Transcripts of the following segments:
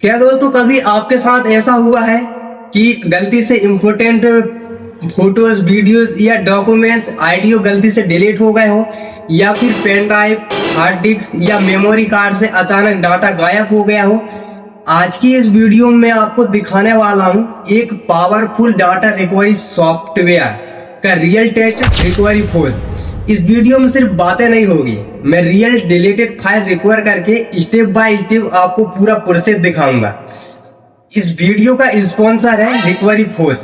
क्या दोस्तों कभी आपके साथ ऐसा हुआ है कि गलती से इम्पोर्टेंट फोटोज, वीडियोस या डॉक्यूमेंट्स, ऑडियो गलती से डिलीट हो गए हो, या फिर पेन ड्राइव, हार्ड डिस्क या मेमोरी कार्ड से अचानक डाटा गायब हो गया हो। आज की इस वीडियो में आपको दिखाने वाला हूं एक पावरफुल डाटा रिकवरी सॉफ्टवेयर का रियल टेस्ट रिकवरी फोर्स। इस वीडियो में सिर्फ बातें नहीं होगी, मैं रियल डिलीटेड फाइल रिकवर करके स्टेप बाय स्टेप आपको पूरा प्रोसेस दिखाऊंगा। इस वीडियो का स्पॉन्सर है रिकवरी फोर्स,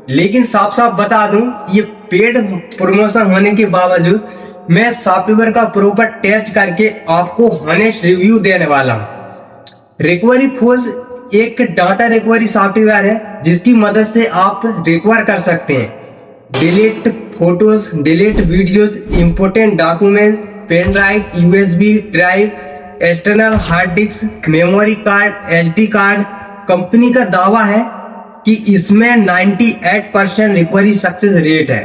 लेकिन साफ साफ बता दूं, ये पेड प्रमोशन होने के बावजूद मैं सॉफ्टवेयर का प्रॉपर टेस्ट करके आपको ऑनेस्ट रिव्यू देने वाला हूं। रिकवरी फोर्स एक डाटा रिकवरी सॉफ्टवेयर है जिसकी मदद से आप रिकवर कर सकते हैं delete photos, delete videos, important documents, pen drive, USB drive, external hard disk, memory card, SD card. Company का दावा है कि इसमें 98% रिकवरी सक्सेस रेट है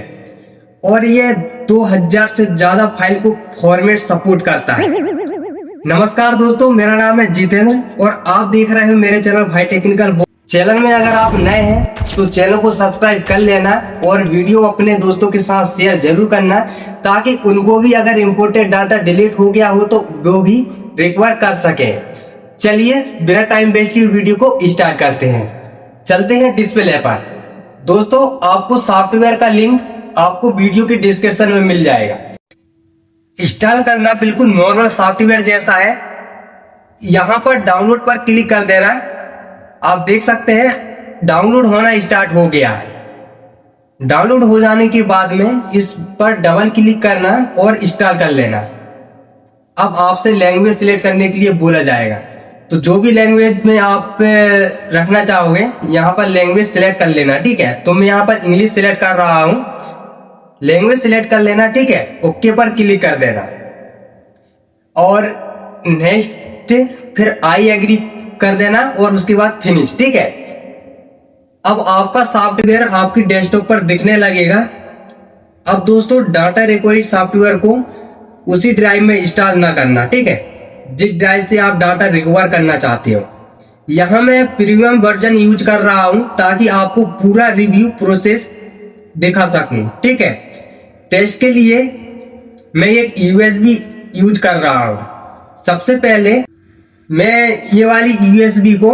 और ये 2000 से ज्यादा फाइल को फॉर्मेट सपोर्ट करता है। नमस्कार दोस्तों, मेरा नाम है जितेंद्र और आप देख रहे हैं मेरे चैनल भाई टेक्निकल। चैनल में अगर आप नए हैं तो चैनल को सब्सक्राइब कर लेना और वीडियो अपने दोस्तों के साथ शेयर जरूर करना, ताकि उनको भी अगर इम्पोर्टेंट डाटा डिलीट हो गया हो तो वो भी रिकवर कर सके। चलिए बिना टाइम वेस्ट किए वीडियो को स्टार्ट करते हैं। चलते हैं डिस्प्ले पर। दोस्तों आपको सॉफ्टवेयर का लिंक आपको वीडियो के डिस्क्रिप्शन में मिल जाएगा। इंस्टॉल करना बिल्कुल नॉर्मल सॉफ्टवेयर जैसा है। यहाँ पर डाउनलोड पर क्लिक कर देना। आप देख सकते हैं डाउनलोड होना स्टार्ट हो गया है। डाउनलोड हो जाने के बाद में इस पर डबल क्लिक करना और इंस्टॉल कर लेना। अब आपसे लैंग्वेज सिलेक्ट करने के लिए बोला जाएगा, तो जो भी लैंग्वेज में आप रखना चाहोगे यहाँ पर लैंग्वेज सिलेक्ट कर लेना। ठीक है, तो मैं यहाँ पर इंग्लिश सिलेक्ट कर रहा हूँ। लैंग्वेज सिलेक्ट कर लेना। ठीक है, ओके पर क्लिक कर देना और नेक्स्ट, फिर आई एग्री कर देना और उसके बाद फिनिश। ठीक है, अब आपका सॉफ्टवेयर आपकी डेस्कटॉप पर दिखने लगेगा। अब दोस्तों डाटा रिकवरी सॉफ्टवेयर को उसी ड्राइव में इंस्टॉल ना करना। ठीक है, जिस ड्राइव से आप डाटा रिकवर करना चाहते हो। यहाँ मैं प्रीमियम वर्जन यूज कर रहा हूँ ताकि आपको पूरा रिव्यू प्रोसेस दिखा सकूं। ठीक है, टेस्ट के लिए मैं एक यूएसबी यूज कर रहा हूँ। सबसे पहले मैं ये वाली यूएसबी को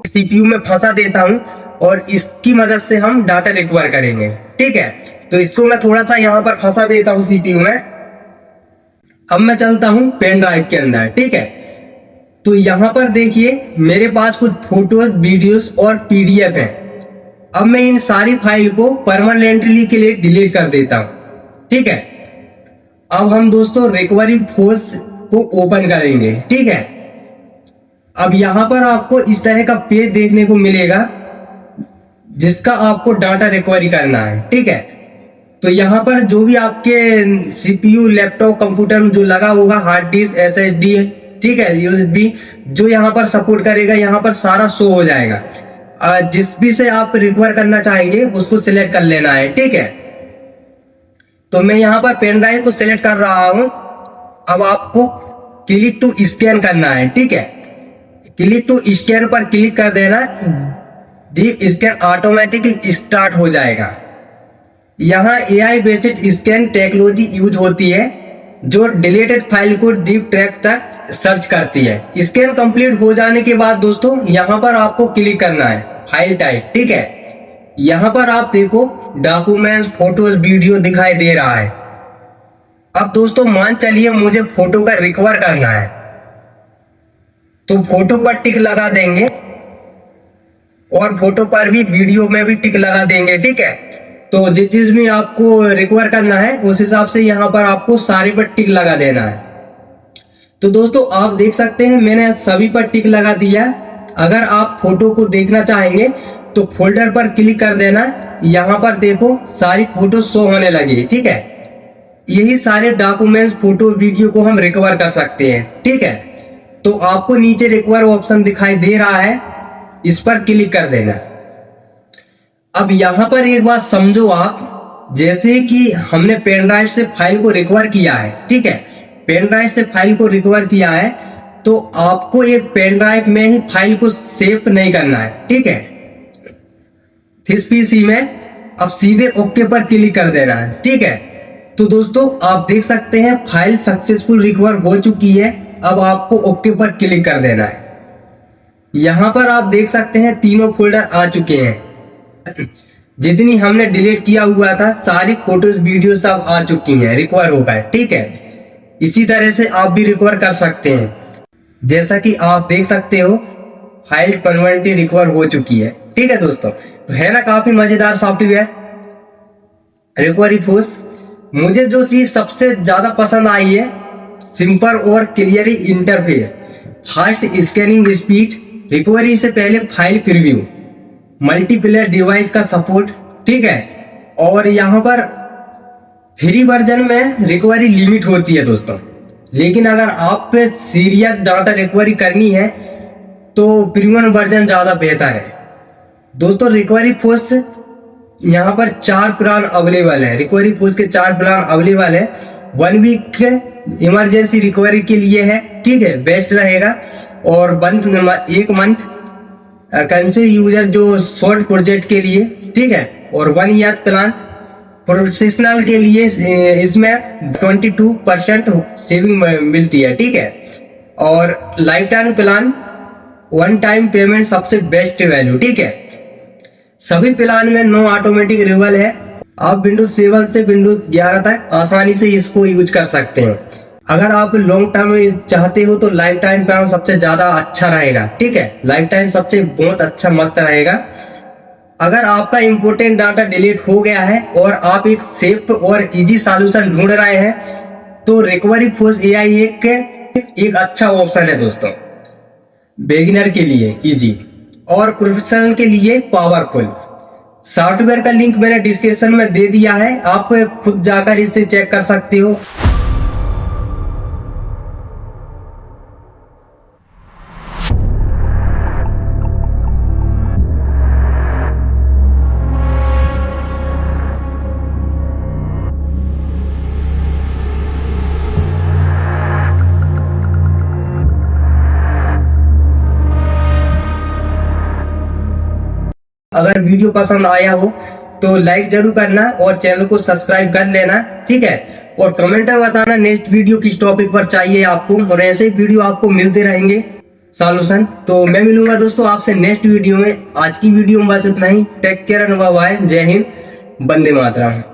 सीपीयू में फंसा देता हूँ और इसकी मदद से हम डाटा रिकवर करेंगे। ठीक है, तो इसको मैं थोड़ा सा यहाँ पर फंसा देता हूँ सीपीयू में। अब मैं चलता हूँ पेन ड्राइव के अंदर। ठीक है, तो यहाँ पर देखिए मेरे पास कुछ फोटोज, वीडियोस और पीडीएफ है। अब मैं इन सारी फाइल को परमानेंटली के लिए डिलीट कर देता हूँ। ठीक है, अब हम दोस्तों रिकवरी फोर्स को ओपन करेंगे। ठीक है, अब यहाँ पर आपको इस तरह का पेज देखने को मिलेगा जिसका आपको डाटा रिकवरी करना है। ठीक है, तो यहाँ पर जो भी आपके सीपीयू, लैपटॉप, कंप्यूटर में जो लगा होगा, हार्ड डिस्क, एसएसडी, ठीक है, यूएसबी, जो यहाँ पर सपोर्ट करेगा यहाँ पर सारा शो हो जाएगा। जिस भी से आप रिकवर करना चाहेंगे उसको सिलेक्ट कर लेना है। ठीक है, तो मैं यहाँ पर पेन ड्राइव को सिलेक्ट कर रहा हूँ। अब आपको क्लिक टू स्कैन करना है। ठीक है, क्लिक टू स्कैन पर क्लिक कर देना। डीप स्कैन ऑटोमेटिकली स्टार्ट हो जाएगा। यहाँ AI based scan technology use होती है जो डिलीटेड फाइल को डीप ट्रैक तक सर्च करती है। स्कैन कंप्लीट हो जाने के बाद दोस्तों यहाँ पर आपको क्लिक करना है फाइल टाइप। ठीक है, यहाँ पर आप देखो डॉक्यूमेंट्स, फोटोज, वीडियो दिखाई दे रहा है। अब दोस्तों मान चलिए मुझे फोटो का रिकवर करना है, तो फोटो पर टिक लगा देंगे और फोटो पर भी, वीडियो में भी टिक लगा देंगे। ठीक है, तो जिस चीज में आपको रिकवर करना है उस हिसाब से यहाँ पर आपको सारे पर टिक लगा देना है। तो दोस्तों आप देख सकते हैं मैंने सभी पर टिक लगा दिया। अगर आप फोटो को देखना चाहेंगे तो फोल्डर पर क्लिक कर देना। यहाँ पर देखो सारी फोटो शो होने लगी। ठीक है, यही सारे डॉक्यूमेंट्स, फोटो, वीडियो को हम रिकवर कर सकते हैं। ठीक है, तो आपको नीचे रिकवर ऑप्शन दिखाई दे रहा है, इस पर क्लिक कर देना। अब यहाँ पर एक बात समझो आप, जैसे कि हमने पेन ड्राइव से फाइल को रिकवर किया है। ठीक है, पेन ड्राइव से फाइल को रिकवर किया है तो आपको एक पेन ड्राइव में ही फाइल को सेव नहीं करना है, ठीक है। इस पीसी में अब सीधे ओके पर क्लिक कर देना है, ठीक है। तो दोस्तों आप देख सकते हैं फाइल सक्सेसफुल रिकवर हो चुकी है। अब आपको ओके पर क्लिक कर देना है। यहाँ पर आप देख सकते हैं तीनों फोल्डर आ चुके हैं। जितनी हमने डिलीट किया हुआ था सारी फोटोज वीडियो सब आ चुकी हैं, रिकवर हो गए, ठीक है। इसी तरह से आप भी रिकवर कर सकते हैं। जैसा कि आप देख सकते हो फाइल परमानेंटली रिकवर हो चुकी है, ठीक है दोस्तों। तो है ना काफी मजेदार सॉफ्टवेयर रिकवरी फोर्स। मुझे जो चीज सबसे ज्यादा पसंद आई है सिंपल और clear interface, fast scanning speed, recovery से पहले फाइल प्रीव्यू, मल्टीप्लेयर डिवाइस का सपोर्ट, ठीक है। और यहाँ पर फ्री वर्जन में रिकवरी लिमिट होती है दोस्तों, लेकिन अगर आप पे सीरियस डाटा रिकवरी करनी है तो प्रीमियम वर्जन ज्यादा बेहतर है दोस्तों। रिकवरी फोर्स यहाँ पर 4 प्लान अवेलेबल है। रिकवरी फोर्स के 4 प्लान अवेलेबल है। 1 वीक इमरजेंसी रिकवरी के लिए है, ठीक है, बेस्ट रहेगा। और 1 मंथ करेंसी यूजर जो शॉर्ट प्रोजेक्ट के लिए, ठीक है। और 1 ईयर प्लान प्रोफेशनल के लिए इसमें 22% सेविंग मिलती है, ठीक है। और life time plan 1 time payment सबसे बेस्ट वैल्यू, ठीक है। सभी प्लान में नो ऑटोमेटिक रिन्यूअल है। आप विंडोज 7 से विंडोज 11 तक आसानी से इसको यूज कर सकते हैं। अगर आप लॉन्ग टर्म चाहते हो तो लाइफ टाइम प्लान सबसे ज्यादा अच्छा रहेगा, ठीक है। लाइफ टाइम सबसे बहुत अच्छा मस्त रहेगा। अगर आपका इंपोर्टेंट डाटा डिलीट हो गया है और आप एक सेफ और इजी सॉल्यूशन ढूंढ रहे हैं तो रिकवरी फोर्स एआई एक अच्छा ऑप्शन है दोस्तों। बिगिनर के लिए इजी और प्रोफेशनल के लिए पावरफुल। सॉफ्टवेयर का लिंक मैंने डिस्क्रिप्शन में दे दिया है, आप खुद जाकर इसे चेक कर सकते हो। अगर वीडियो पसंद आया हो तो लाइक जरूर करना और चैनल को सब्सक्राइब कर लेना, ठीक है। और कमेंट में बताना नेक्स्ट वीडियो किस टॉपिक पर चाहिए आपको, और ऐसे वीडियो आपको मिलते रहेंगे सॉल्यूशन। तो मैं मिलूंगा दोस्तों आपसे नेक्स्ट वीडियो में। आज की वीडियो में बस इतना ही। Take care and bye bye. जय हिंद, वंदे मातरम।